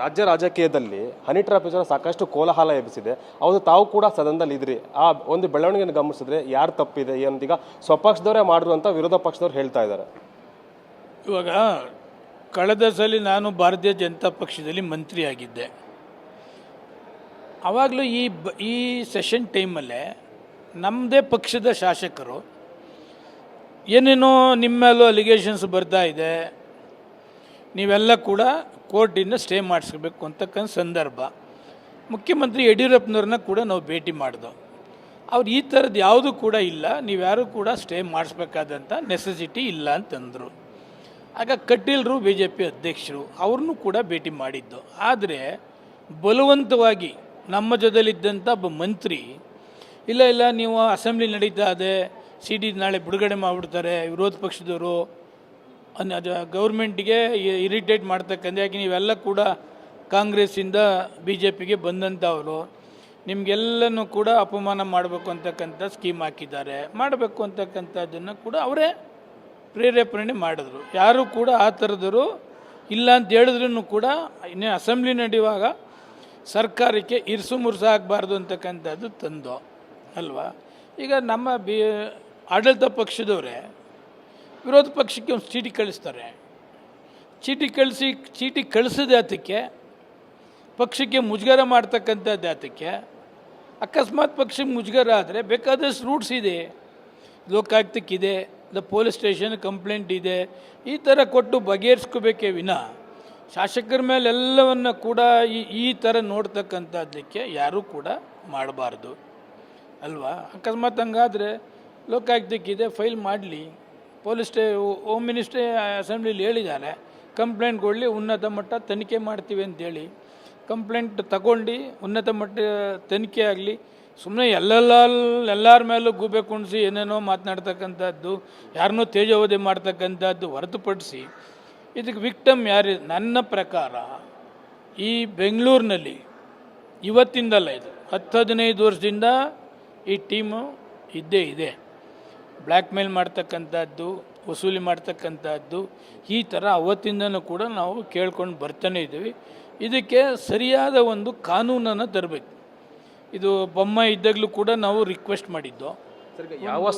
ರಾಜ್ಯ ರಾಜಕೀಯದಲ್ಲಿ honey trap ವಿಚಾರ ಸಾಕಷ್ಟು ಕೋಲಾಹಲ ಎಬ್ಬಿಸಿದೆ. ಹೌದು, ತಾವು ಕೂಡ ಸದನದಲ್ಲಿ ಇದ್ರಿ. ಆ ಒಂದು ಬೆಳವಣಿಗೆಯನ್ನು ಗಮನಿಸಿದ್ರೆ ಯಾರು ತಪ್ಪಿದೆ ಏನಂತೀಗ ಸ್ವಪಕ್ಷದವರೇ ಮಾಡಿದ್ರು ಅಂತ ವಿರೋಧ ಪಕ್ಷದವ್ರು ಹೇಳ್ತಾ ಇದ್ದಾರೆ. ಇವಾಗ ಕಳೆದ ಸಲ ನಾನು ಭಾರತೀಯ ಜನತಾ ಪಕ್ಷದಲ್ಲಿ ಮಂತ್ರಿ ಆಗಿದ್ದೆ. ಆವಾಗಲೂ ಈ ಸೆಷನ್ ಟೈಮಲ್ಲೇ ನಮ್ಮದೇ ಪಕ್ಷದ ಶಾಸಕರು ಏನೇನೋ ನಿಮ್ಮ ಮೇಲೂ ಅಲಿಗೇಷನ್ಸ್ ಬರ್ತಾ ಇದೆ, ನೀವೆಲ್ಲ ಕೂಡ ಕೋರ್ಟಿಂದ ಸ್ಟೇ ಮಾಡಿಸ್ಬೇಕು ಅಂತಕ್ಕಂಥ ಸಂದರ್ಭ. ಮುಖ್ಯಮಂತ್ರಿ ಯಡಿಯೂರಪ್ಪನವ್ರನ್ನ ಕೂಡ ನಾವು ಭೇಟಿ ಮಾಡಿದೋ. ಅವ್ರು ಈ ಥರದ್ದು ಯಾವುದೂ ಕೂಡ ಇಲ್ಲ, ನೀವ್ಯಾರೂ ಕೂಡ ಸ್ಟೇ ಮಾಡಿಸ್ಬೇಕಾದಂಥ ನೆಸೆಸಿಟಿ ಇಲ್ಲ ಅಂತಂದರು. ಆಗ ಕಟೀಲ್ರು ಬಿ ಜೆ ಪಿ ಅಧ್ಯಕ್ಷರು ಅವ್ರನ್ನೂ ಕೂಡ ಭೇಟಿ ಮಾಡಿದ್ದು. ಆದರೆ ಬಲವಂತವಾಗಿ ನಮ್ಮ ಜೊತೆಲಿದ್ದಂಥ ಒಬ್ಬ ಮಂತ್ರಿ ಇಲ್ಲ ನೀವು ಅಸೆಂಬ್ಲಿ ನಡೀತಾ ಇದೆ, CD ನಾಳೆ ಬಿಡುಗಡೆ ಮಾಡಿಬಿಡ್ತಾರೆ ವಿರೋಧ ಪಕ್ಷದವರು, ಗೌರ್ಮೆಂಟಿಗೆ ಇರಿಟೇಟ್ ಮಾಡ್ತಕ್ಕಂಥ, ಯಾಕೆ ನೀವೆಲ್ಲ ಕೂಡ ಕಾಂಗ್ರೆಸ್ಸಿಂದ ಬಿ ಜೆ ಪಿಗೆ ಬಂದಂಥವರು, ನಿಮಗೆಲ್ಲನೂ ಕೂಡ ಅಪಮಾನ ಮಾಡಬೇಕು ಅಂತಕ್ಕಂಥ ಸ್ಕೀಮ್ ಹಾಕಿದ್ದಾರೆ, ಮಾಡಬೇಕು ಅಂತಕ್ಕಂಥದ್ದನ್ನು ಕೂಡ ಅವರೇ ಪ್ರೇರೇಪಣೆ ಮಾಡಿದ್ರು. ಯಾರೂ ಕೂಡ ಆ ಥರದವರು ಇಲ್ಲ ಅಂತ ಹೇಳಿದ್ರೂ ಕೂಡ ಇನ್ನೇ ಅಸೆಂಬ್ಲಿ ನಡೆಯುವಾಗ ಸರ್ಕಾರಕ್ಕೆ ಇರ್ಸು ಮುರ್ಸು ಆಗಬಾರ್ದು ಅಂತಕ್ಕಂಥದ್ದು ತಂದು ಅಲ್ವಾ. ಈಗ ನಮ್ಮ ಆಡಳಿತ ಪಕ್ಷದವರೇ ವಿರೋಧ ಪಕ್ಷಕ್ಕೆ ಒಂದು ಚೀಟಿ ಕಳಿಸ್ತಾರೆ. ಚೀಟಿ ಕಳಿಸಿದ ಅದಕ್ಕೆ ಪಕ್ಷಕ್ಕೆ ಮುಜುಗರ ಮಾಡ್ತಕ್ಕಂಥದ್ದು. ಅದಕ್ಕೆ ಅಕಸ್ಮಾತ್ ಪಕ್ಷಕ್ಕೆ ಮುಜುಗರ ಆದರೆ ಬೇಕಾದಷ್ಟು ರೂಟ್ಸ್ ಇದೆ, ಲೋಕಾಯುಕ್ತಕ್ಕಿದೆ, ಪೊಲೀಸ್ ಸ್ಟೇಷನ್ ಕಂಪ್ಲೇಂಟ್ ಇದೆ, ಈ ಥರ ಕೊಟ್ಟು ಬಗೆಹರಿಸ್ಕೋಬೇಕೇ ವಿನ ಶಾಸಕರ ಮೇಲೆ ಎಲ್ಲವನ್ನು ಕೂಡ ಈ ಥರ ನೋಡ್ತಕ್ಕಂಥದ್ದಕ್ಕೆ ಯಾರೂ ಕೂಡ ಮಾಡಬಾರ್ದು ಅಲ್ವಾ. ಅಕಸ್ಮಾತ್ ಹಂಗಾದರೆ ಲೋಕಾಯುಕ್ತಕ್ಕಿದೆ, ಫೈಲ್ ಮಾಡಲಿ, ಪೊಲೀಸ್ ಹೋಮ್ ಮಿನಿಸ್ಟ್ರೇ ಅಸೆಂಬ್ಲಿಲಿ ಹೇಳಿದ್ದಾರೆ, ಕಂಪ್ಲೇಂಟ್ ಕೊಡಲಿ, ಉನ್ನತ ಮಟ್ಟ ತನಿಖೆ ಮಾಡ್ತೀವಿ ಅಂತೇಳಿ ಕಂಪ್ಲೇಂಟ್ ತಗೊಂಡು ಉನ್ನತ ಮಟ್ಟ ತನಿಖೆ ಆಗಲಿ. ಸುಮ್ಮನೆ ಎಲ್ಲರ ಮೇಲೂ ಗೂಬೆ ಕುಣಿಸಿ ಏನೇನೋ ಮಾತನಾಡ್ತಕ್ಕಂಥದ್ದು, ಯಾರನ್ನೋ ತೇಜೋವಧೆ ಮಾಡ್ತಕ್ಕಂಥದ್ದು ಹೊರತುಪಡಿಸಿ ಇದಕ್ಕೆ ವಿಕ್ಟಮ್ ಯಾರು? ನನ್ನ ಪ್ರಕಾರ ಈ ಬೆಂಗಳೂರಿನಲ್ಲಿ ಇವತ್ತಿಂದಲ್ಲ, ಇದು 10-15 ವರ್ಷದಿಂದ ಈ ಟೀಮು ಇದ್ದೇ ಇದೆ. ಬ್ಲ್ಯಾಕ್ ಮೇಲ್ ಮಾಡ್ತಕ್ಕಂಥದ್ದು, ವಸೂಲಿ ಮಾಡ್ತಕ್ಕಂಥದ್ದು, ಈ ಥರ ಅವತ್ತಿಂದನೂ ಕೂಡ ನಾವು ಕೇಳ್ಕೊಂಡು ಬರ್ತಾನೆ ಇದ್ದೀವಿ. ಇದಕ್ಕೆ ಸರಿಯಾದ ಒಂದು ಕಾನೂನನ್ನು ತರಬೇಕು. ಇದು ಬೊಮ್ಮ ಇದ್ದಾಗಲೂ ಕೂಡ ನಾವು ರಿಕ್ವೆಸ್ಟ್ ಮಾಡಿದ್ದು. ಯಾವ